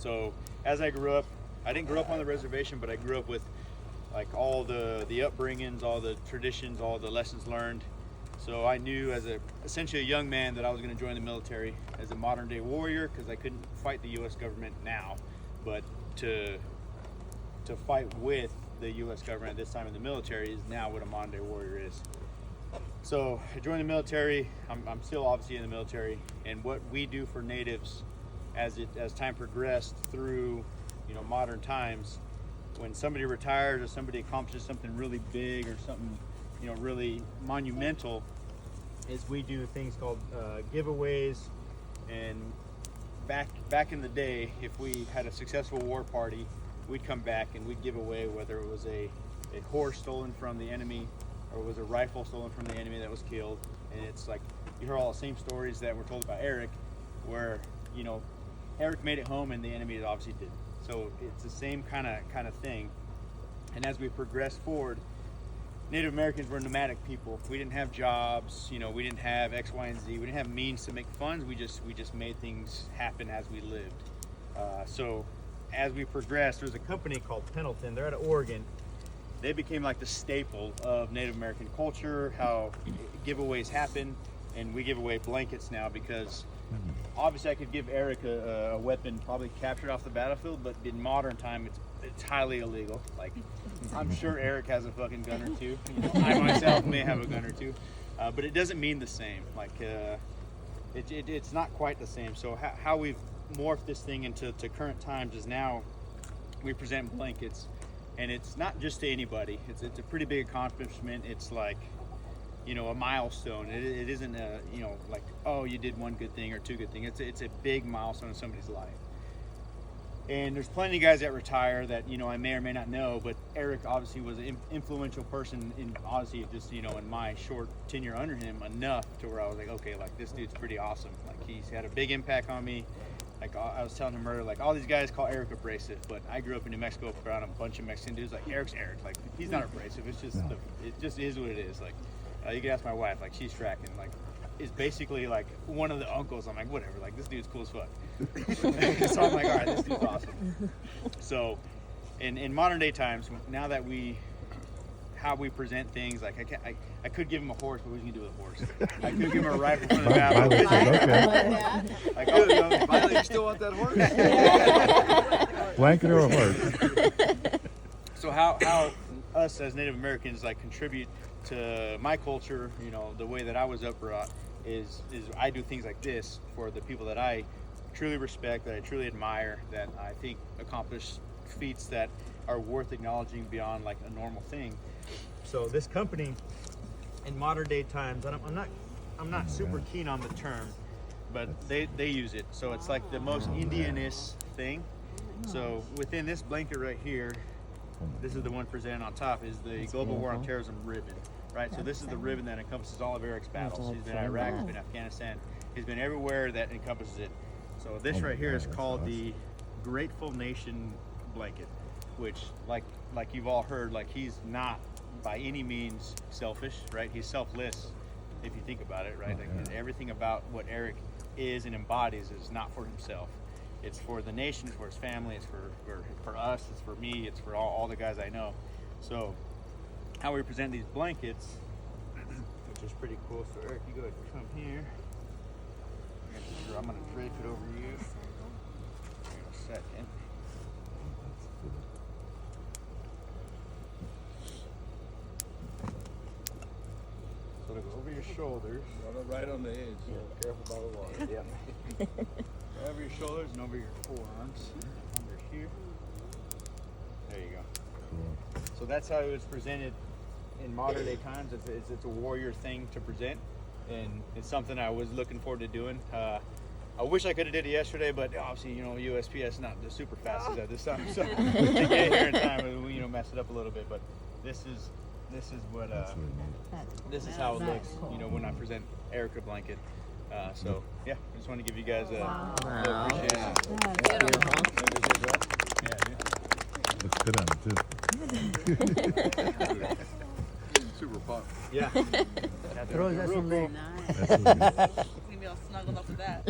So as I grew up, I didn't grow up on the reservation, but I grew up with like all the upbringings, all the traditions, all the lessons learned. So I knew as essentially a young man that I was going to join the military as a modern day warrior, because I couldn't fight the U.S. government now, but to fight with the U.S. government at this time in the military is now what a modern day warrior is. So I joined the military. I'm still obviously in the military, and what we do for natives as time progressed through modern times, when somebody retires or somebody accomplishes something really big or something really monumental, is we do things called giveaways. And back in the day, if we had a successful war party, we'd come back and we'd give away, whether it was a horse stolen from the enemy or it was a rifle stolen from the enemy that was killed. And it's like you hear all the same stories that were told about Eric, where Eric made it home and the enemy obviously didn't. So it's the same kind of thing. And as we progressed forward, Native Americans were nomadic people. We didn't have jobs, we didn't have X, Y, and Z. We didn't have means to make funds. We just made things happen as we lived. So as we progressed, there was a company called Pendleton. They're out of Oregon. They became like the staple of Native American culture, how giveaways happen. And we give away blankets now because obviously I could give Eric a weapon probably captured off the battlefield, but in modern time it's highly illegal. Like, I'm sure Eric has a fucking gun or two. I myself may have a gun or two, but it doesn't mean the same. Like, it's not quite the same. So how we've morphed this thing into current times is now we present blankets, and it's not just to anybody. It's a pretty big accomplishment. It's like a milestone. It isn't like, oh, you did one good thing or two good things. It's a big milestone in somebody's life. And there's plenty of guys that retire that I may or may not know, but Eric obviously was an influential person in obviously just in my short tenure under him, enough to where I was like, okay, like this dude's pretty awesome. Like he's had a big impact on me. Like I was telling him earlier, like all these guys call Eric abrasive, but I grew up in New Mexico around a bunch of Mexican dudes. Like Eric's Eric. Like he's not abrasive. It's just it just is what it is. Like you can ask my wife. Like she's tracking. Like is basically like one of the uncles. I'm like, whatever. Like this dude's cool as fuck. So I'm like, all right, this dude's awesome. So in modern day times, now that how we present things, like I could give him a horse, but what are you gonna do with a horse? I could give him a rifle from the battle. Like, Finally, you still want that horse? Blanket or a horse? So how us as Native Americans like contribute to my culture, the way that I was brought is I do things like this for the people that I truly respect, that I truly admire, that I think accomplish feats that are worth acknowledging beyond like a normal thing. So this company in modern day times, I'm not super keen on the term, but they use it. So it's like the most Indianist thing. So within this blanket right here, this is the one presented on top, is the Global War on Terrorism ribbon, right? So this is the ribbon that encompasses all of Eric's battles. He's been in Iraq, he's been in Afghanistan, he's been everywhere that encompasses it. So this right here is called the Grateful Nation blanket, which like you've all heard, like he's not by any means selfish, right? He's selfless if you think about it, right? Like everything about what Eric is and embodies is not for himself. It's for the nation, it's for his family, it's for us, it's for me, it's for all the guys I know. So how we present these blankets, which is pretty cool. So Eric, you go ahead and come here. I'm gonna drape it over you in a second. So to go over your shoulders. Right on the edge. So careful about the water. Yeah. Over your shoulders and over your forearms. Under here. There you go. Cool. So that's how it was presented in modern day times. It's a warrior thing to present, and it's something I was looking forward to doing. I wish I could have did it yesterday, but obviously, USPS is not the super fastest at this time, so to get here in time, we mess it up a little bit. But this is what this is how it looks, when I present Erica blanket. So yeah, I just want to give you guys a little appreciation. Looks good on it too. Super pop. Yeah. Throw that Real some cool. leg. That's really good. We're gonna be all snuggled up with that.